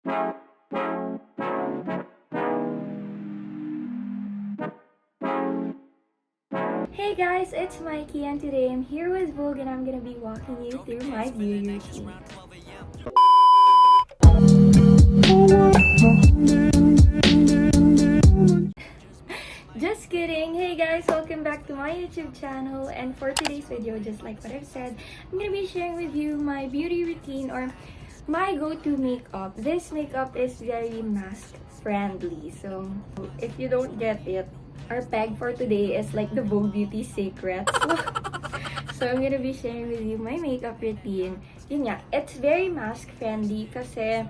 Hey guys, it's Mikey and today I'm here with Vogue and I'm gonna be walking you through my beauty routine. Just kidding! Hey guys, welcome back to my YouTube channel, and for today's video, just like what I've said, I'm gonna be sharing with you my beauty routine or my go-to makeup. This makeup is very mask friendly, so if you don't get it, our peg for today is like the Vogue Beauty Secrets. So I'm gonna be sharing with you my makeup routine. Yun nga, it's very mask friendly kasi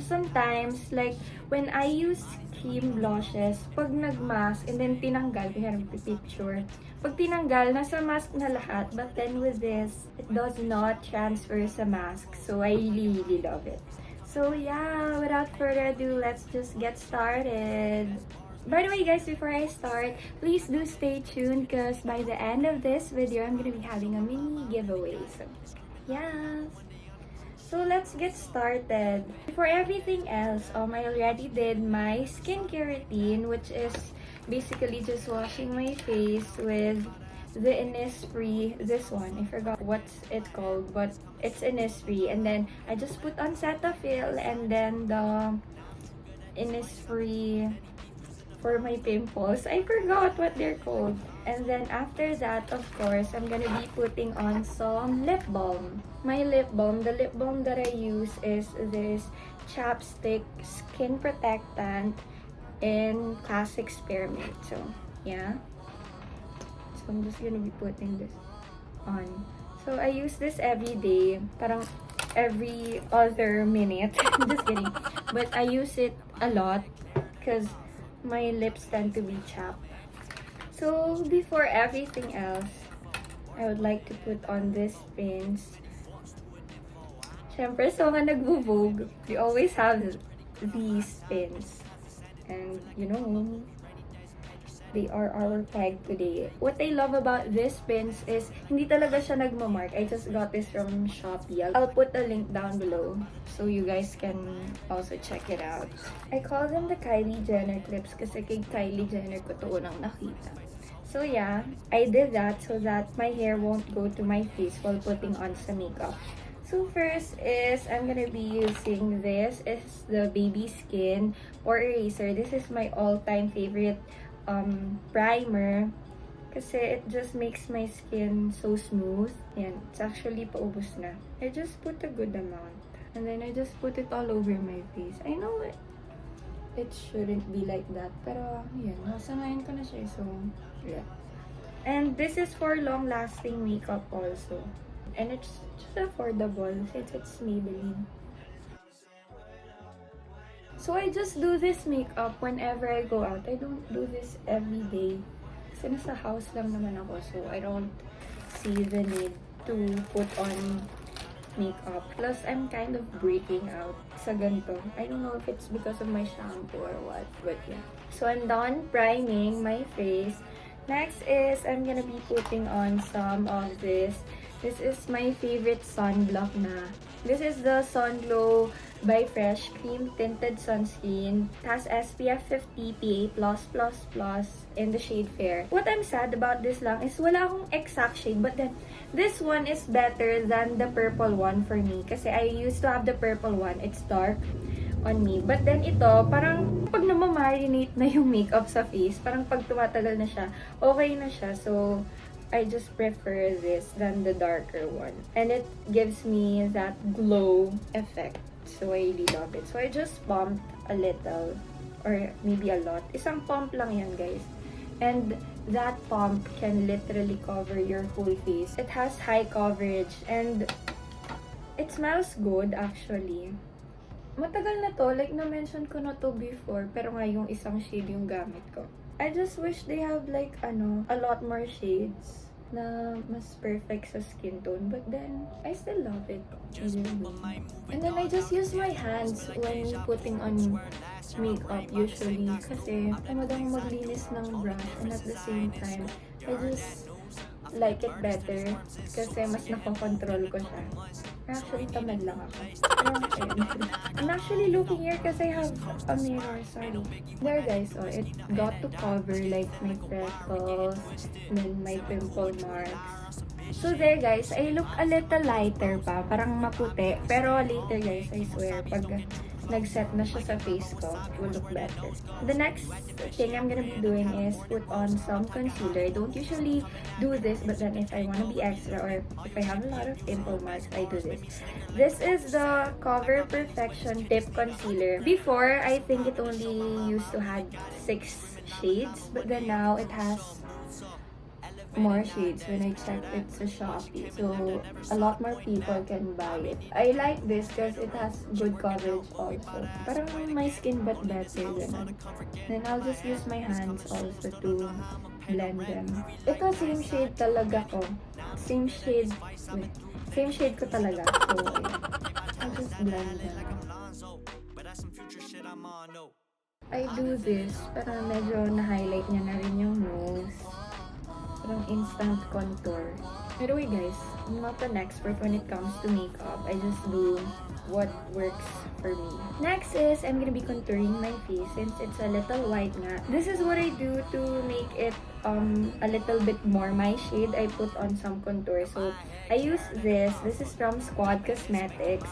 sometimes like when I use cream blushes, pag nag-mask and then tinanggal, kunyari picture, pag tinanggal, nasa mask na lahat, but then with this, it does not transfer sa mask. So I really love it. So yeah, without further ado, let's just get started. By the way guys, before I start, please do stay tuned because by the end of this video, I'm gonna be having a mini giveaway. So yeah. So let's get started. Before everything else, I already did my skincare routine, which is basically just washing my face with the Innisfree, this one. I forgot what's it called, but it's Innisfree. And then I just put on Cetaphil and then the Innisfree for my pimples. I forgot what they're called. And then after that, of course, I'm gonna be putting on some lip balm. My lip balm, the lip balm that I use is this chapstick skin protectant in Classic Spearmint. So, yeah. So, I'm just gonna be putting this on. So, I use this every day. Parang every other minute. Just kidding. But I use it a lot because my lips tend to be chapped. So, before everything else, I would like to put on these pins. Syempre, sa mga nagvo-Vogue, we always have these pins. And, you know, they are our peg today. What I love about these pins is, hindi talaga siya nagmamark. I just got this from Shopee. I'll put a link down below so you guys can also check it out. I call them the Kylie Jenner clips kasi kay Kylie Jenner ko to unang nakita. So yeah, I did that so that my hair won't go to my face while putting on some makeup. So first is, I'm gonna be using this. It's the Baby Skin Pore Eraser. This is my all-time favorite primer kasi it just makes my skin so smooth. Yan, it's actually paubos na. I just put a good amount. And then I just put it all over my face. I know it shouldn't be like that. Pero, yan, nasanayan ko na siya. So, yeah. And this is for long-lasting makeup also. And it's just affordable since it's Maybelline. So, I just do this makeup whenever I go out. I don't do this every day. Kasi nasa house lang naman ako. So, I don't see the need to put on makeup. Plus, I'm kind of breaking out sa ganito. I don't know if it's because of my shampoo or what. But yeah. So, I'm done priming my face. Next is, I'm gonna be putting on some of this. This is my favorite sunblock na. This is the Sun Glow by Fresh Cream Tinted Sunscreen. It has SPF 50 PA+++ in the shade Fair. What I'm sad about this lang is wala akong exact shade, but then this one is better than the purple one for me. Kasi I used to have the purple one. It's dark on me. But then ito, parang pag namamarinate na yung makeup sa face, parang pag tumatagal na siya, okay na siya. So, I just prefer this than the darker one. And it gives me that glow effect. So, I really love it. So, I just pumped a little. Or maybe a lot. Isang pump lang yan, guys. And that pump can literally cover your whole face. It has high coverage. And it smells good, actually. Matagal na to. Like, na-mention ko na to before. Pero nga, yung isang shade yung gamit ko. I just wish they have like, a lot more shades na mas perfect sa skin tone. But then, I still love it. And then, I just use my hands when putting on makeup usually. Kasi, tamadang maglinis ng brush. And at the same time, I just like it better kasi mas nakokontrol ko siya. Actually, tamad lang ako. Pero, ayun. I'm actually looking here because I have a mirror. Sorry. There, guys. Oh, it got to cover like my freckles, and then my pimple marks. So there, guys, I look a little lighter pa. Parang maputi. Pero later, guys, I swear, pag nag-set na siya sa face ko, it will look better. The next thing I'm gonna be doing is put on some concealer. I don't usually do this, but then if I wanna be extra or if I have a lot of pimple marks, I do this. This is the Cover Perfection Tip Concealer. Before, I think it only used to have 6 shades, but then now it has more shades when I checked it sa Shopee. So, a lot more people can buy it. I like this because it has good coverage also. Parang my skin but better, ganun. Then I'll just use my hands also to blend them. Ito, same shade talaga ko. Same shade ko talaga. So, I'll just blend them. I do this, parang medyo na-highlight niya na rin yung nose. Parang instant contour. By the way, guys, I'm not an expert when it comes to makeup. I just do what works for me. Next is, I'm gonna be contouring my face since it's a little white nga. This is what I do to make it a little bit more my shade. I put on some contour. So, I use this. This is from Squad Cosmetics.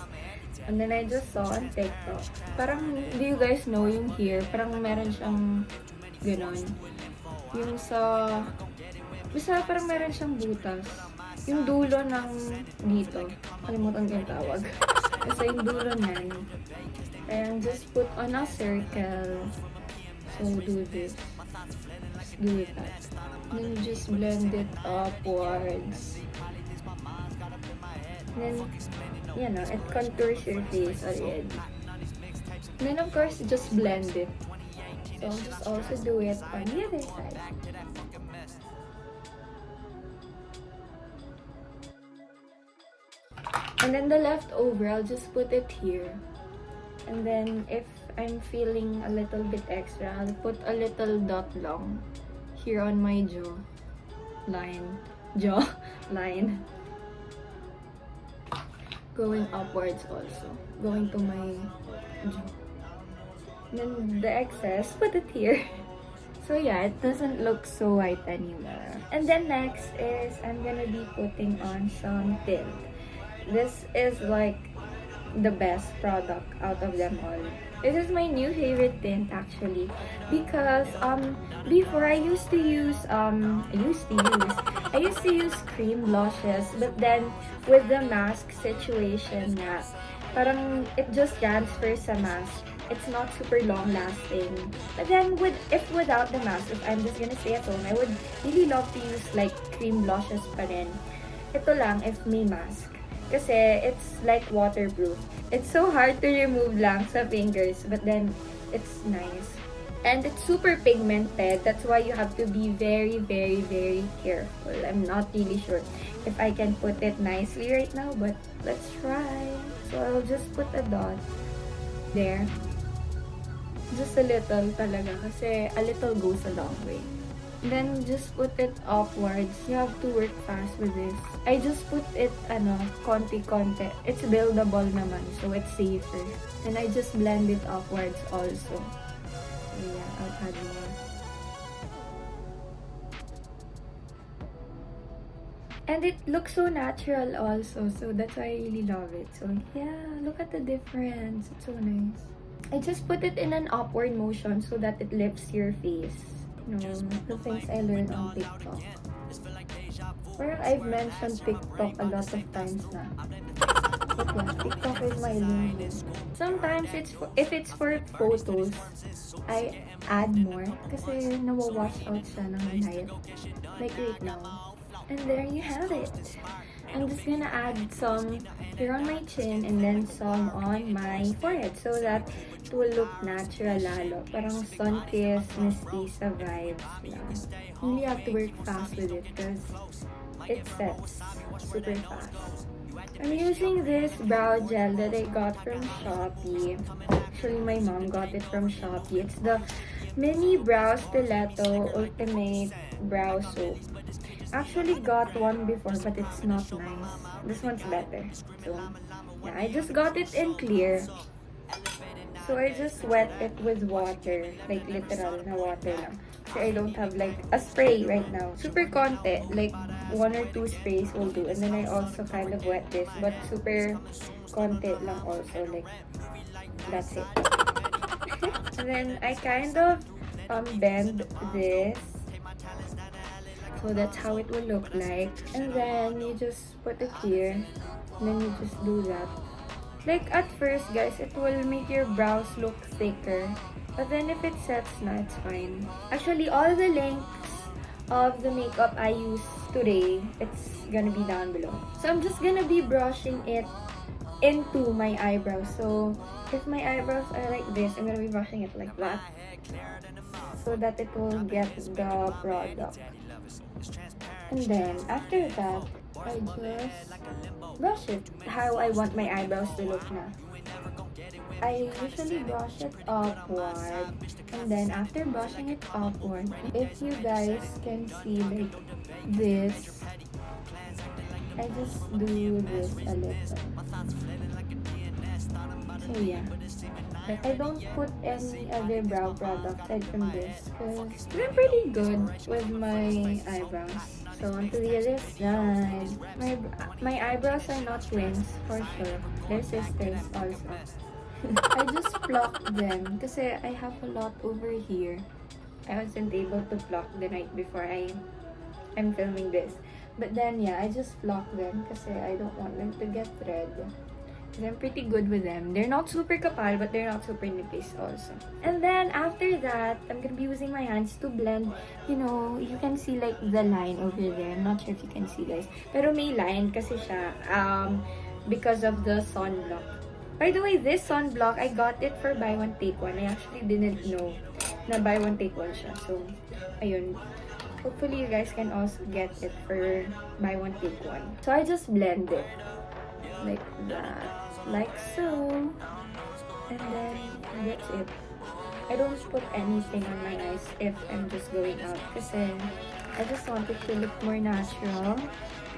And then I just saw on TikTok. Parang, do you guys know yung here? Parang meron siyang ganon. Yung sa... Basta parang meron siyang butas. Yung dulo ng dito. Kalimutan ko yung tawag. Basta yung dulo niyan. And just put on a circle. So, do this. Just do that. Then just blend it upwards. Then, you know, it contours your face already. Then, of course, just blend it. So, just also do it on the other side. And then the leftover, I'll just put it here. And then if I'm feeling a little bit extra, I'll put a little dot long here on my jaw line. Going upwards also. Going to my jaw. Then the excess, put it here. So yeah, it doesn't look so white anymore. And then next is, I'm gonna be putting on some tint. This is like the best product out of them all. This is my new favorite tint actually because before I used to use cream blushes, but then with the mask situation na parang it just transfers sa mask. It's not super long lasting. But then without the mask, if I'm just gonna stay at home, I would really love to use like cream blushes pa rin. Ito lang if may mask. Kasi it's like waterproof. It's so hard to remove lang sa fingers, but then it's nice. And it's super pigmented. That's why you have to be very, very, very careful. I'm not really sure if I can put it nicely right now, but let's try. So I'll just put a dot there. Just a little talaga kasi a little goes a long way. Then, just put it upwards. You have to work fast with this. I just put it, konti-konti. It's buildable naman, so it's safer. And I just blend it upwards also. So, yeah, I'll add more. And it looks so natural also, so that's why I really love it. So, yeah, look at the difference. It's so nice. I just put it in an upward motion so that it lifts your face. The things I learned on TikTok. Well, I've mentioned TikTok a lot of times na. But yeah, TikTok is my link. Sometimes, if it's for photos, I add more kasi nawawash out siya ng height. Like right now. And there you have it. I'm just gonna add some here on my chin and then some on my forehead so that it will look natural lalo. Parang sun-kissed, mestiza vibes lang. You really have to work fast with it because it sets super fast. I'm using this brow gel that I got from Shopee. Actually, my mom got it from Shopee. It's the Mini Brow Stiletto Ultimate Brow Soap. actually got one before, but it's not nice. This one's better. So, yeah, I just got it in clear. So, I just wet it with water. Like, literal na water lang. Kasi I don't have, like, a spray right now. Super konti. Like, 1 or 2 sprays will do. And then I also kind of wet this. But super konti lang also. Like, that's it. And then, I kind of bend this. So that's how it will look like. And then you just put it here. And then you just do that. Like at first, guys, it will make your brows look thicker. But then if it sets na, it's fine. Actually, all the links of the makeup I use today, it's gonna be down below. So I'm just gonna be brushing it into my eyebrows. So if my eyebrows are like this, I'm gonna be brushing it like that. So that it will get the product. And then, after that, I just brush it how I want my eyebrows to look na. I usually brush it upward. And then, after brushing it upward, if you guys can see like this, I just do this a little. So yeah. But I don't put any other brow product aside from this because I'm pretty good with my eyebrows. So onto the other side. My eyebrows are not twins for sure. They're sisters also. I just plucked them kasi I have a lot over here. I wasn't able to pluck the night before I'm filming this. But then yeah, I just plucked them kasi I don't want them to get thread. I'm pretty good with them. They're not super kapal, but they're not super nipis also. And then, after that, I'm gonna be using my hands to blend. You know, you can see like the line over there. I'm not sure if you can see, guys. Pero may line kasi siya because of the sunblock. By the way, this sunblock, I got it for buy one, take one. I actually didn't know na buy one, take one siya. So, ayun. Hopefully, you guys can also get it for buy one, take one. So, I just blend it. Like that. Like so. And then, that's it. I don't put anything on my eyes if I'm just going out. Kasi, I just want it to look more natural.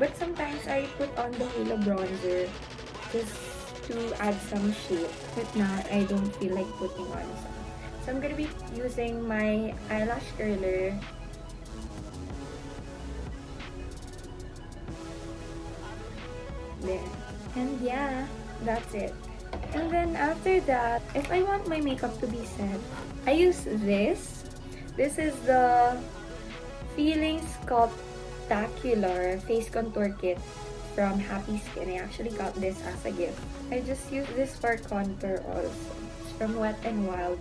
But sometimes, I put on the Hula bronzer just to add some shape. But now, I don't feel like putting on some. So, I'm gonna be using my eyelash curler. There. And yeah, that's it. And then after that, if I want my makeup to be set, I use this. This is the Feeling Sculptacular Face Contour Kit from Happy Skin. I actually got this as a gift. I just use this for contour also. It's from Wet n Wild.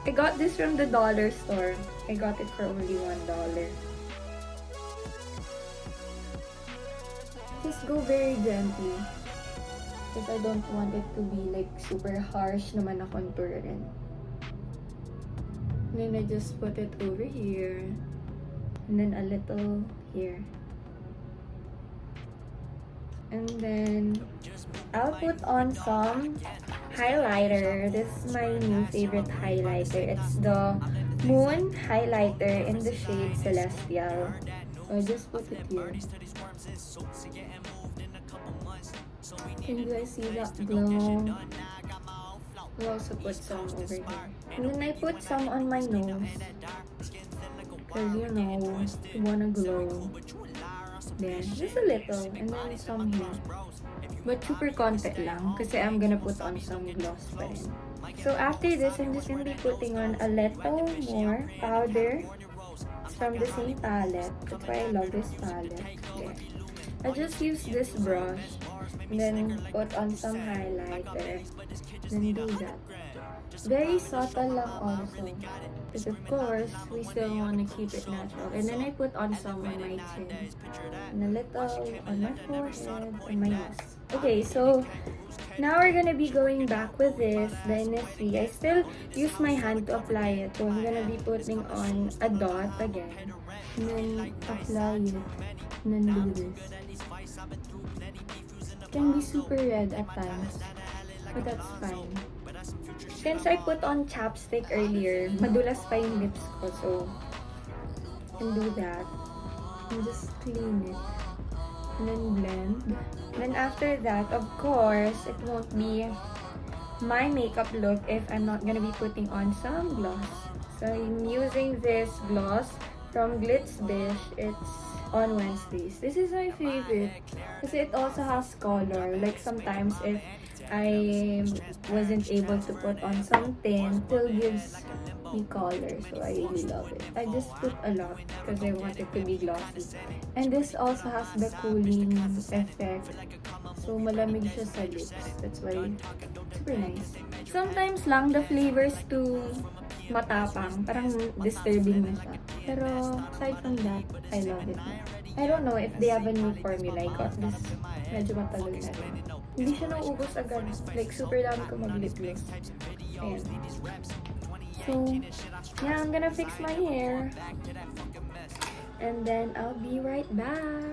I got this from the dollar store. I got it for only $1. Just go very gently. Because I don't want it to be like super harsh naman na contour rin. And then I just put it over here. And then a little here. And then I'll put on some highlighter. This is my new favorite highlighter. It's the Moon Highlighter in the shade Celestial. So I just put it here. Can you guys see that glow? I'll also put some over here. And then I put some on my nose. Because you know, you wanna glow. There. Just a little. And then some here. But super konti lang. Kasi I'm gonna put on some gloss pa rin. So after this, I'm just gonna be putting on a little more powder. It's from the same palette. That's why I love this palette. There. I just use this brush. And then put on some highlighter. Then do that. Very subtle lang also. Because of course, we still want to keep it natural. And then I put on some on my chin. And a little on my forehead and my nose. Okay, so now we're gonna be going back with this, the Innisfree. I still use my hand to apply it. So I'm gonna be putting on a dot again. And then apply it. And then do this. It can be super red at times. But that's fine. Since I put on chapstick earlier, madulas pa yung lips ko. So, I can do that. And just clean it. And then blend. Then after that, of course, it won't be my makeup look if I'm not gonna be putting on some gloss. So I'm using this gloss from Glitz Dish. It's on Wednesdays. This is my favorite because it also has color. Like sometimes if I wasn't able to put on some tint, it still gives me color. So I really love it. I just put a lot because I want it to be glossy. And this also has the cooling effect. So malamig siya sa lips. That's why super nice. Sometimes lang the flavors too matapang. Parang disturbing na siya. Pero aside from that, I love it. I don't know if they have a new formula. I got this medyo matagal na rin. Hindi siya nauubos agad. Like super dami ko mag-lip gloss. Ayan. So, yeah, I'm gonna fix my hair. And then I'll be right back.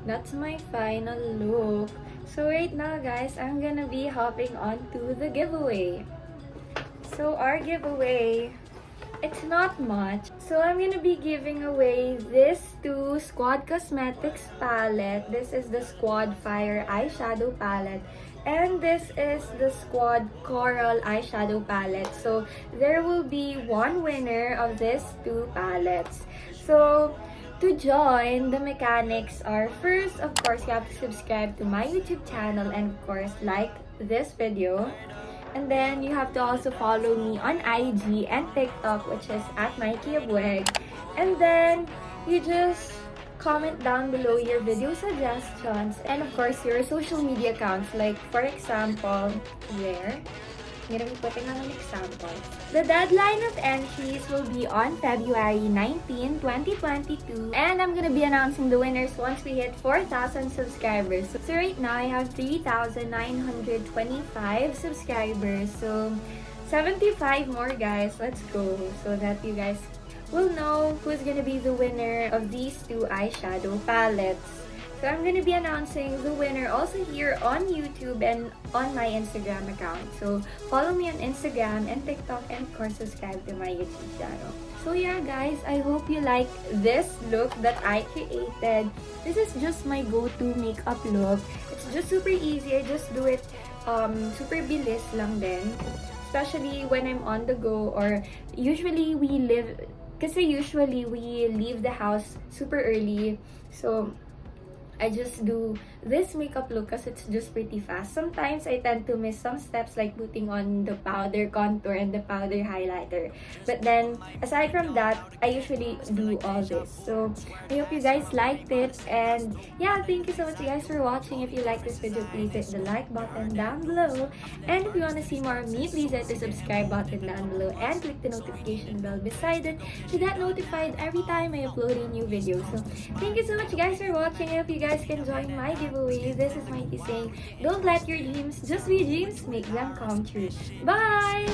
That's my final look. So right now guys, I'm gonna be hopping on to the giveaway. So our giveaway, it's not much. So I'm gonna be giving away this 2 Squad Cosmetics palette. This is the Squad Fire eyeshadow palette. And this is the Squad Coral eyeshadow palette. So there will be one winner of these 2 palettes. So to join, the mechanics are, first, of course, you have to subscribe to my YouTube channel and, of course, like this video. And then, you have to also follow me on IG and TikTok, which is at Mikee Abueg. And then, you just comment down below your video suggestions and, of course, your social media accounts. Like, for example, here. I'm gonna be putting on an example. The deadline of entries will be on February 19, 2022. And I'm gonna be announcing the winners once we hit 4,000 subscribers. So right now, I have 3,925 subscribers. So 75 more guys. Let's go. So that you guys will know who's gonna be the winner of these 2 eyeshadow palettes. So I'm gonna be announcing the winner also here on YouTube and on my Instagram account. So follow me on Instagram and TikTok and of course subscribe to my YouTube channel. So yeah guys, I hope you like this look that I created. This is just my go-to makeup look. It's just super easy. I just do it super bilis lang din. Especially when I'm on the go or usually we leave the house super early. So I just do this makeup look because it's just pretty fast. Sometimes I tend to miss some steps like putting on the powder contour and the powder highlighter. But then, aside from that, I usually do all this. So, I hope you guys liked it. And yeah, thank you so much guys for watching. If you like this video, please hit the like button down below. And if you want to see more of me, please hit the subscribe button down below and click the notification bell beside it to get notified every time I upload a new video. So, thank you so much guys for watching. I hope you guys can join my giveaway. This is Mikee saying, don't let your dreams just be dreams, make them come true. Bye!